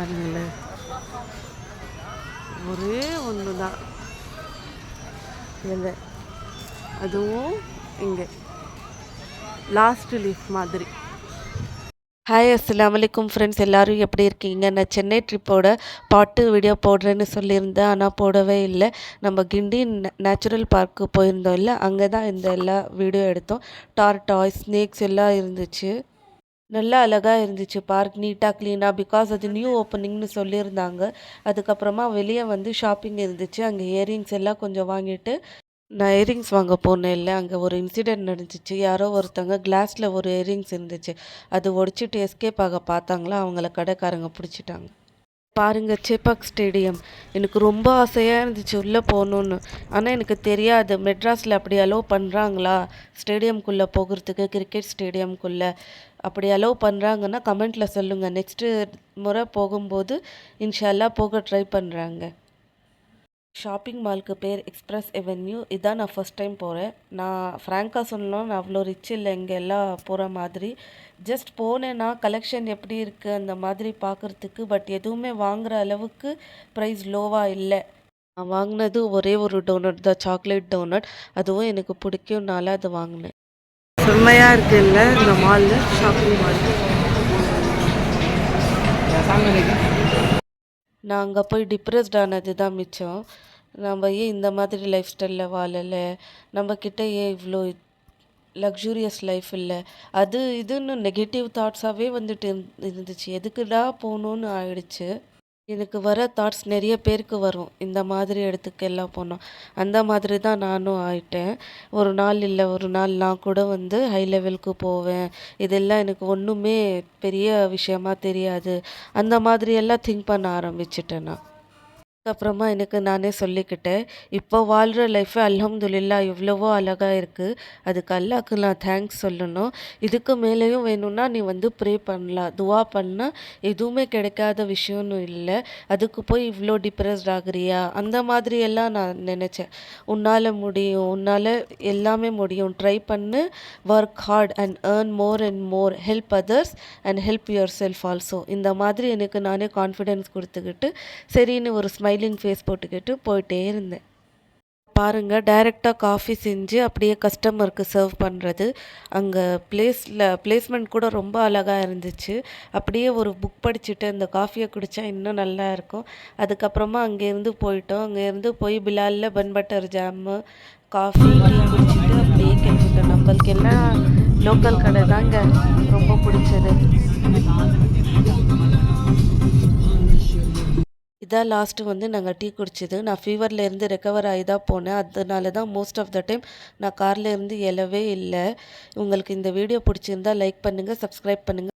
பாருங்களேன், ஒரே ஒன்று தான் இல்லை, அதுவும் இங்கே லாஸ்ட் லீஃப் மாதிரி. ஹாய், அஸ்ஸலாமு அலைக்கும் ஃப்ரெண்ட்ஸ். எல்லோரும் எப்படி இருக்கீங்க? நான் சென்னை ட்ரிப்போட பாட்டு வீடியோ போடுறேன்னு சொல்லியிருந்தேன், ஆனால் போடவே இல்லை. நம்ம கிண்டி நேச்சுரல் பார்க்கு போயிருந்தோம் இல்லை, அங்கே தான் இந்த எல்லா வீடியோ எடுத்தோம். டார்டாய்ஸ், ஸ்னேக்ஸ் எல்லாம் இருந்துச்சு. நல்லா அழகாக இருந்துச்சு பார்க், நீட்டாக க்ளீனாக. பிகாஸ் அது நியூ ஓப்பனிங்னு சொல்லியிருந்தாங்க. அதுக்கப்புறமா வெளியே வந்து ஷாப்பிங் இருந்துச்சு. அங்கே இயரிங்ஸ் எல்லாம் கொஞ்சம் வாங்கிட்டு நான் இயரிங்ஸ் வாங்க போனேன் இல்லை, அங்கே ஒரு இன்சிடெண்ட் நடந்துச்சு. யாரோ ஒருத்தவங்க கிளாஸில் ஒரு இயரிங்ஸ் இருந்துச்சு, அது உடச்சிட்டு எஸ்கேப் ஆக பார்த்தாங்களா, அவங்கள கடைக்காரங்க பிடிச்சிட்டாங்க. பாருங்கள், சேப்பாக் ஸ்டேடியம் எனக்கு ரொம்ப ஆசையாக இருந்துச்சு உள்ளே போகணுன்னு. ஆனால் எனக்கு தெரியாது மெட்ராஸில் அப்படி அலோவ் பண்ணுறாங்களா ஸ்டேடியம்குள்ளே போகிறதுக்கு. கிரிக்கெட் ஸ்டேடியம்குள்ளே அப்படி அலோவ் பண்ணுறாங்கன்னா கமெண்ட்டில் சொல்லுங்கள். நெக்ஸ்ட்டு முறை போகும்போது இன்ஷால்லா போக ட்ரை பண்ணுறாங்க. ஷாப்பிங் மாலுக்கு பேர் எக்ஸ்பிரஸ் அவென்யூ. இதான் நான் ஃபஸ்ட் டைம் போகிறேன். நான் ஃப்ராங்காக சொல்லணும், நான் அவ்வளோ ரிச் இல்லை இங்கே எல்லாம் போகிற மாதிரி. ஜஸ்ட் போனேன்னா கலெக்ஷன் எப்படி இருக்குது அந்த மாதிரி பார்க்குறதுக்கு. பட் எதுவுமே வாங்குகிற அளவுக்கு ப்ரைஸ் லோவாக இல்லை. நான் வாங்கினது ஒரே ஒரு டோனட் தான், சாக்லேட் டோனட். அதுவும் எனக்கு பிடிக்கும்னால அது வாங்கினேன். செம்மையாக இருக்குது இல்லை இந்த மாலில், ஷாப்பிங் மால். நான் அங்கே போய் டிப்ரெஸ்ட் ஆனது தான் மிச்சம். நம்ம ஏன் இந்த மாதிரி லைஃப் ஸ்டைலில் வாழலை, நம்மக்கிட்ட ஏன் இவ்வளோ லக்ஸூரியஸ் லைஃப் இல்லை, அது இதுன்னு நெகட்டிவ் தாட்ஸாகவே வந்துட்டு இருந்துச்சு. எதுக்குடா போகணுன்னு ஆயிடுச்சு. எனக்கு வர தாட்ஸ் நிறைய பேருக்கு வரும், இந்த மாதிரி இடத்துக்கு எல்லாம் போனோம். அந்த மாதிரி தான் நானும் ஆயிட்டேன். ஒரு நாள் இல்லை ஒரு நாள் நான் கூட வந்து ஹை லெவலுக்கு போவேன், இதெல்லாம் எனக்கு ஒன்றுமே பெரிய விஷயமா தெரியாது, அந்த மாதிரியெல்லாம் திங்க் பண்ண ஆரம்பிச்சிட்டேன் நான். அப்புறமா எனக்கு நானே சொல்லிக்கிட்டேன், இப்போ வாழ்கிற லைஃபு அல்ஹம்துலில்லா எவ்வளவோ அழகாக இருக்குது. அதுக்கு அல்லாஹ்க்கு நான் தேங்க்ஸ் சொல்லணும். இதுக்கு மேலேயும் வேணும்னா நீ வந்து ப்ரே பண்ணலாம், துவா பண்ணால் எதுவுமே கிடைக்காத விஷயம்னு இல்லை. அதுக்கு போய் இவ்வளோ டிப்ரெஸ்ட் ஆகுறியா, அந்த மாதிரியெல்லாம் நான் நினச்சேன். உன்னால் முடியும், உன்னால் எல்லாமே முடியும், ட்ரை பண்ணு, work hard and earn more and more, help others and help your self also. இந்த மாதிரி எனக்கு நானே கான்ஃபிடென்ஸ் கொடுத்துக்கிட்டு சரின்னு ஒரு ஸ்மைலிங் ஃபேஸ் போட்டுக்கிட்டு போயிட்டே இருந்தேன். பாருங்கள், டைரெக்டாக காஃபி செஞ்சு அப்படியே கஸ்டமருக்கு சர்வ் பண்ணுறது. அங்கே பிளேஸ்மெண்ட் கூட ரொம்ப அழகாக இருந்துச்சு. அப்படியே ஒரு புக் படிச்சுட்டு அந்த காஃபியை குடித்தா இன்னும் நல்லா இருக்கும். அதுக்கப்புறமா அங்கேருந்து போயிட்டோம். அங்கேருந்து போய் பிலாலில் bun butter jam, coffee, tea குடிச்சிட்டு அப்படியே கிளம்பிட்டோம். நம்மளுக்கு எல்லாம் லோக்கல் கடை தாங்க ரொம்ப பிடிச்சது. இதான் லாஸ்ட்டு வந்து நாங்கள் டீ குடிச்சது. நான் ஃபீவர்லேருந்து ரெக்கவர் ஆகி தான் போனேன். அதனால தான் மோஸ்ட் ஆஃப் த டைம் நான் கார்லேருந்து எழவே இல்லை. உங்களுக்கு இந்த வீடியோ பிடிச்சிருந்தா லைக் பண்ணுங்கள், சப்ஸ்கிரைப் பண்ணுங்கள்.